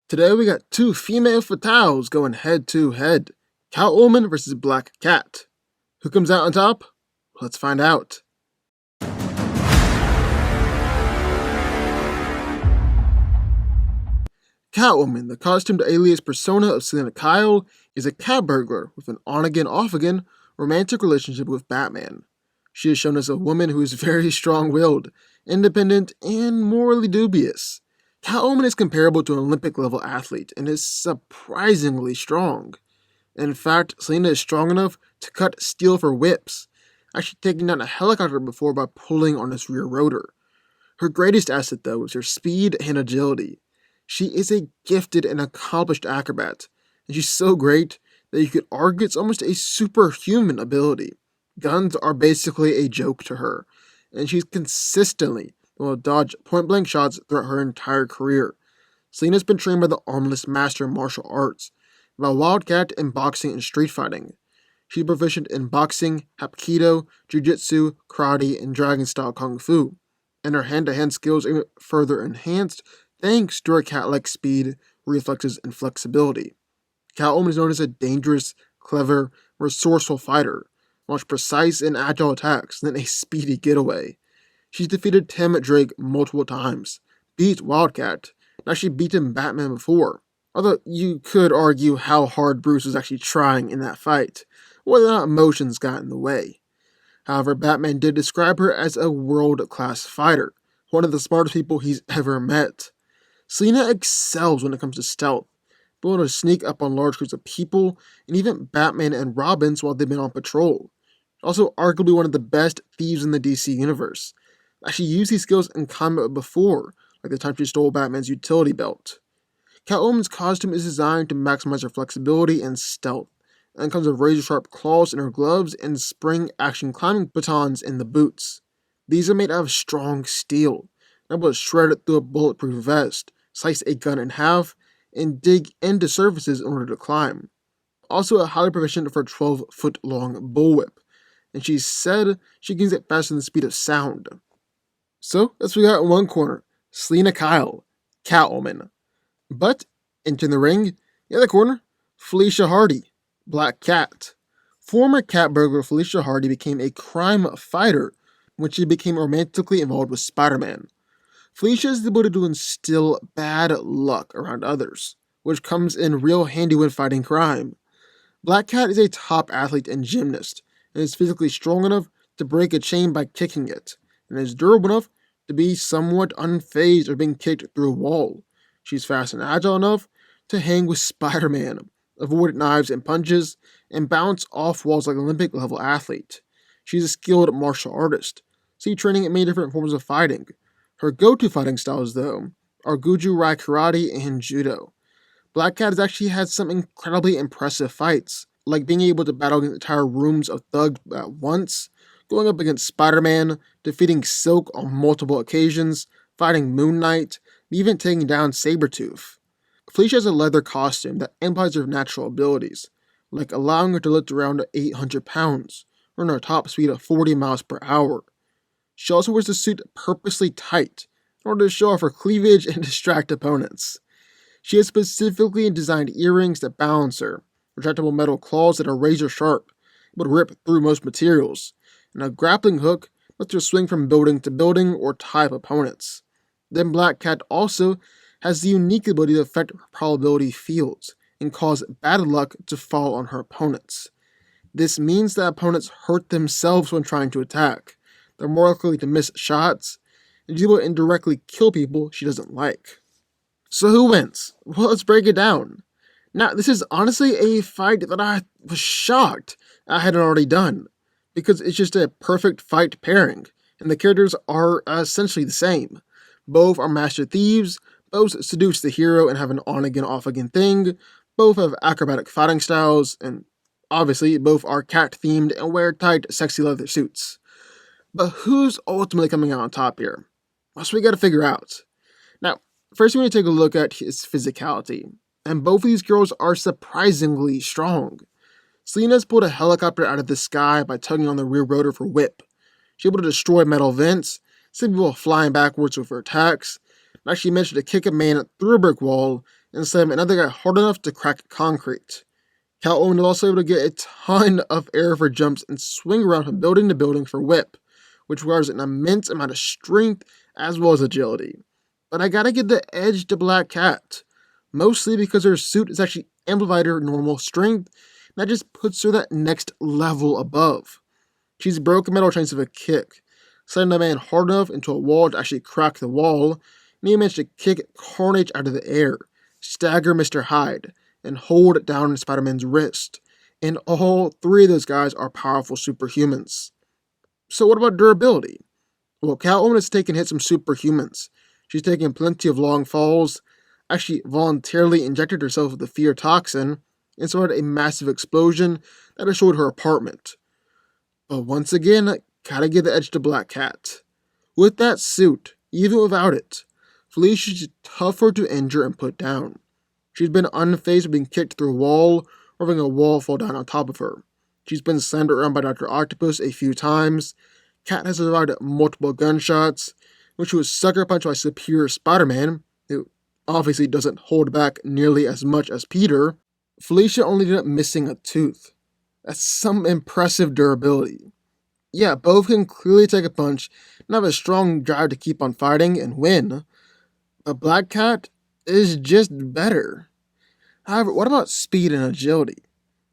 Today we got two female fatales going head to head. Catwoman versus Black Cat. Who comes out on top? Let's find out. Catwoman, the costumed alias persona of Selina Kyle, is a cat burglar with an on-again, off-again romantic relationship with Batman. She is shown as a woman who is very strong-willed, independent, and morally dubious. Catwoman is comparable to an Olympic-level athlete and is surprisingly strong. In fact, Selina is strong enough to cut steel for whips, actually taking down a helicopter before by pulling on its rear rotor. Her greatest asset, though, is her speed and agility. She is a gifted and accomplished acrobat, and she's so great that you could argue it's almost a superhuman ability. Guns are basically a joke to her, and she's consistently will dodge point-blank shots throughout her entire career. Selina's been trained by the armless master of martial arts, by Wildcat in boxing and street fighting. She's proficient in boxing, hapkido, jiu-jitsu, karate, and dragon-style kung fu, and her hand-to-hand skills are further enhanced thanks to her cat-like speed, reflexes, and flexibility. Catwoman is known as a dangerous, clever, resourceful fighter, launch precise and agile attacks, and then a speedy getaway. She's defeated Tim Drake multiple times, beat Wildcat, and actually beaten Batman before. Although you could argue how hard Bruce was actually trying in that fight, whether or not emotions got in the way. However, Batman did describe her as a world-class fighter, one of the smartest people he's ever met. Selina excels when it comes to stealth, being able to sneak up on large groups of people, and even Batman and Robins while they've been on patrol. Also arguably one of the best thieves in the DC universe. Actually used these skills in combat before, like the time she stole Batman's utility belt. Catwoman's costume is designed to maximize her flexibility and stealth, and comes with razor-sharp claws in her gloves and spring-action climbing batons in the boots. These are made out of strong steel, able to shred it through a bulletproof vest, slice a gun in half, and dig into surfaces in order to climb. Also a highly proficient for a 12-foot-long bullwhip, and she said she gains it faster than the speed of sound. So, that's what we got in one corner, Selina Kyle, Catwoman. But, entering the ring, the other corner, Felicia Hardy, Black Cat. Former cat burglar Felicia Hardy became a crime fighter when she became romantically involved with Spider-Man. Felicia is able to instill bad luck around others, which comes in real handy when fighting crime. Black Cat is a top athlete and gymnast, and is physically strong enough to break a chain by kicking it, and is durable enough to be somewhat unfazed of being kicked through a wall. She's fast and agile enough to hang with Spider-Man, avoid knives and punches, and bounce off walls like an Olympic-level athlete. She's a skilled martial artist, see training in many different forms of fighting. Her go-to fighting styles, though, are Guju Rai Karate and Judo. Black Cat has actually had some incredibly impressive fights, like being able to battle against entire rooms of thugs at once, going up against Spider-Man, defeating Silk on multiple occasions, fighting Moon Knight, and even taking down Sabretooth. Felicia has a leather costume that amplifies her natural abilities, like allowing her to lift around 800 pounds, or her top speed of 40 miles per hour. She also wears the suit purposely tight, in order to show off her cleavage and distract opponents. She has specifically designed earrings that balance her, retractable metal claws that are razor sharp, but rip through most materials, and a grappling hook lets her swing from building to building or tie up opponents. Then Black Cat also has the unique ability to affect probability fields and cause bad luck to fall on her opponents. This means that opponents hurt themselves when trying to attack. They're more likely to miss shots, and she's able to indirectly kill people she doesn't like. So who wins? Well, let's break it down. Now, this is honestly a fight that I was shocked I hadn't already done, because it's just a perfect fight pairing, and the characters are essentially the same. Both are master thieves, both seduce the hero and have an on-again, off-again thing, both have acrobatic fighting styles, and obviously both are cat-themed and wear tight, sexy leather suits. But who's ultimately coming out on top here? That's what we gotta figure out. Now, first we need to take a look at his physicality, and both of these girls are surprisingly strong. Selina's pulled a helicopter out of the sky by tugging on the rear rotor for whip. She's able to destroy metal vents, send people flying backwards with her attacks, and actually managed to kick a man through a brick wall and slam another guy hard enough to crack concrete. Catwoman is also able to get a ton of air for jumps and swing around from building to building for whip, which requires an immense amount of strength as well as agility. But I gotta give the edge to Black Cat, mostly because her suit is actually amplified her normal strength, and that just puts her that next level above. She's broken metal chains with a kick, sending a man hard enough into a wall to actually crack the wall, and he managed to kick Carnage out of the air, stagger Mr. Hyde, and hold down Spider-Man's wrist. And all three of those guys are powerful superhumans. So what about durability? Well, Catwoman has taken hits from superhumans. She's taken plenty of long falls, actually voluntarily injected herself with the fear toxin, and started a massive explosion that destroyed her apartment. But once again, gotta give the edge to Black Cat. With that suit, even without it, Felicia's tougher to injure and put down. She's been unfazed with being kicked through a wall or having a wall fall down on top of her. She's been slammed around by Dr. Octopus a few times. Cat has survived multiple gunshots, when she was sucker punched by superior Spider-Man, who obviously doesn't hold back nearly as much as Peter. Felicia only ended up missing a tooth. That's some impressive durability. Yeah, both can clearly take a punch and have a strong drive to keep on fighting and win, but Black Cat is just better. However, what about speed and agility?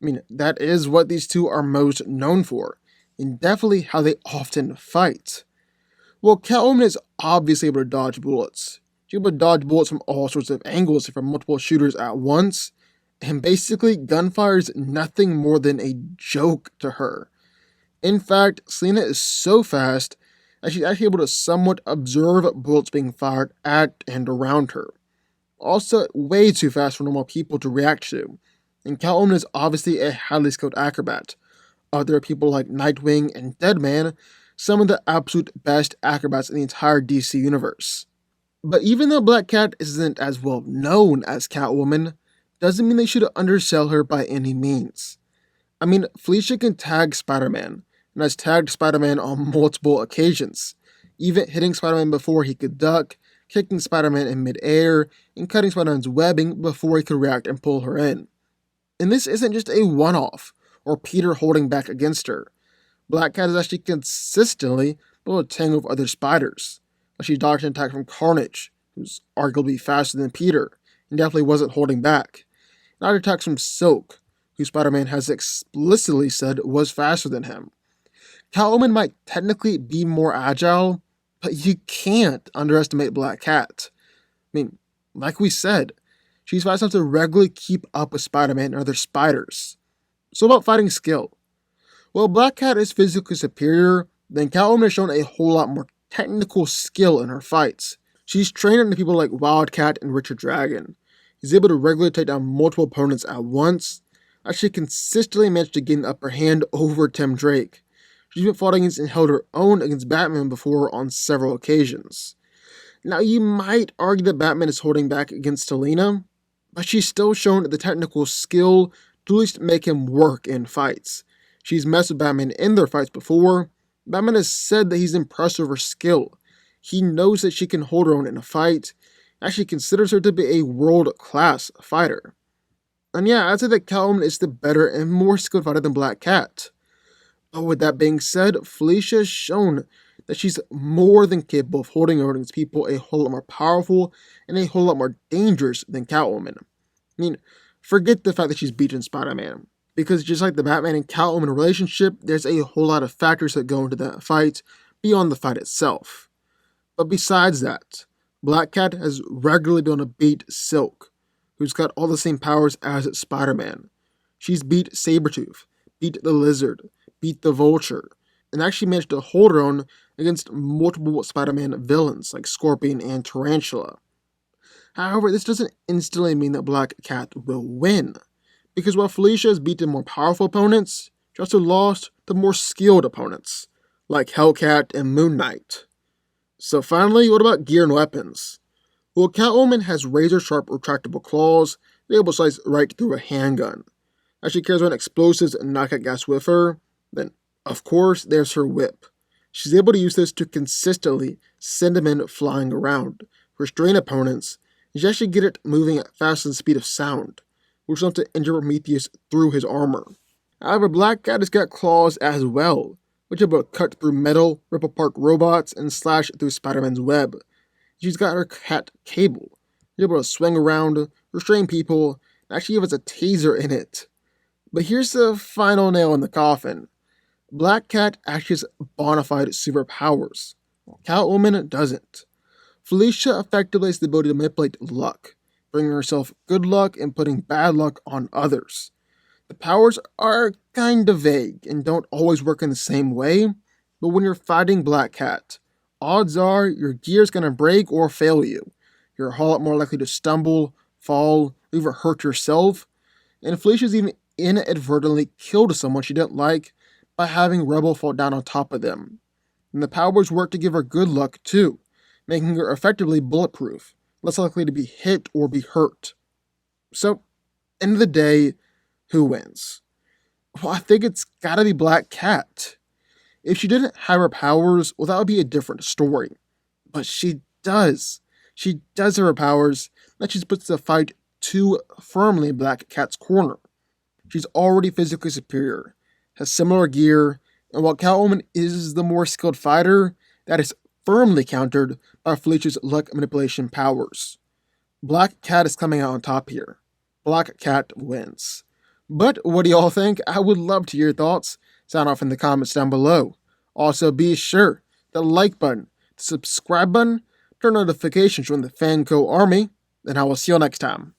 I mean, that is what these two are most known for, and definitely how they often fight. Well, Catwoman is obviously able to dodge bullets. She's able to dodge bullets from all sorts of angles from multiple shooters at once, and basically gunfire is nothing more than a joke to her. In fact, Selina is so fast that she's actually able to somewhat observe bullets being fired at and around her. Also, way too fast for normal people to react to, and Catwoman is obviously a highly skilled acrobat. Other people like Nightwing and Deadman, some of the absolute best acrobats in the entire DC universe. But even though Black Cat isn't as well known as Catwoman, doesn't mean they should undersell her by any means. I mean, Felicia can tag Spider-Man, and has tagged Spider-Man on multiple occasions, even hitting Spider-Man before he could duck, kicking Spider-Man in mid-air, and cutting Spider-Man's webbing before he could react and pull her in. And this isn't just a one-off, or Peter holding back against her. Black Cat is actually consistently able to tangle with other spiders. She dodged an attack from Carnage, who's arguably faster than Peter, and definitely wasn't holding back. And other attacks from Silk, who Spider-Man has explicitly said was faster than him. Catwoman might technically be more agile, but you can't underestimate Black Cat. I mean, like we said, she's fast enough to regularly keep up with Spider-Man and other spiders. So about fighting skill. While Black Cat is physically superior, then Catwoman has shown a whole lot more technical skill in her fights. She's trained under people like Wildcat and Richard Dragon. He's able to regularly take down multiple opponents at once. Actually consistently managed to gain the upper hand over Tim Drake. She's been fought against and held her own against Batman before on several occasions. Now you might argue that Batman is holding back against Selina, but she's still shown the technical skill to at least make him work in fights. She's messed with Batman in their fights before. Batman has said that he's impressed with her skill. He knows that she can hold her own in a fight, actually considers her to be a world-class fighter. And yeah, I'd say that Catwoman is the better and more skilled fighter than Black Cat. But with that being said, Felicia has shown that she's more than capable of holding her own against people a whole lot more powerful and a whole lot more dangerous than Catwoman. I mean, forget the fact that she's beaten Spider-Man, because just like the Batman and Catwoman relationship, there's a whole lot of factors that go into that fight beyond the fight itself. But besides that, Black Cat has regularly been able to beat Silk, who's got all the same powers as Spider-Man. She's beat Sabretooth, beat the Lizard, beat the Vulture, and actually managed to hold her own against multiple Spider-Man villains like Scorpion and Tarantula. However, this doesn't instantly mean that Black Cat will win, because while Felicia has beaten more powerful opponents, she also lost to more skilled opponents, like Hellcat and Moon Knight. So finally, what about gear and weapons? Well, Catwoman has razor-sharp retractable claws, able to slice right through a handgun. As she carries around explosives and knockout gas with her, then, of course, there's her whip. She's able to use this to consistently send them in flying around, restrain opponents, She actually get it moving at faster than the speed of sound, which is enough to injure Prometheus through his armor. However, Black Cat has got claws as well, which are able to cut through metal, rip apart robots, and slash through Spider-Man's web. She's got her cat cable. She's able to swing around, restrain people, and actually give us a taser in it. But here's the final nail in the coffin. Black Cat actually has bona fide superpowers, while Catwoman doesn't. Felicia effectively has the ability to manipulate luck, bringing herself good luck and putting bad luck on others. The powers are kind of vague and don't always work in the same way, but when you're fighting Black Cat, odds are your gear's gonna break or fail you. You're a whole lot more likely to stumble, fall, or even hurt yourself, and Felicia's even inadvertently killed someone she didn't like by having Rebel fall down on top of them. And the powers work to give her good luck too, making her effectively bulletproof, less likely to be hit or be hurt. So, end of the day, who wins? Well, I think it's gotta be Black Cat. If she didn't have her powers, well, that would be a different story. But she does. She does have her powers, that she puts the fight too firmly in Black Cat's corner. She's already physically superior, has similar gear, and while Catwoman is the more skilled fighter, that is firmly countered by Felicia's luck manipulation powers. Black Cat is coming out on top here. Black Cat wins. But what do y'all think? I would love to hear your thoughts. Sound off in the comments down below. Also, be sure to like button, the subscribe button, turn notifications from the DanCo army, and I will see you next time.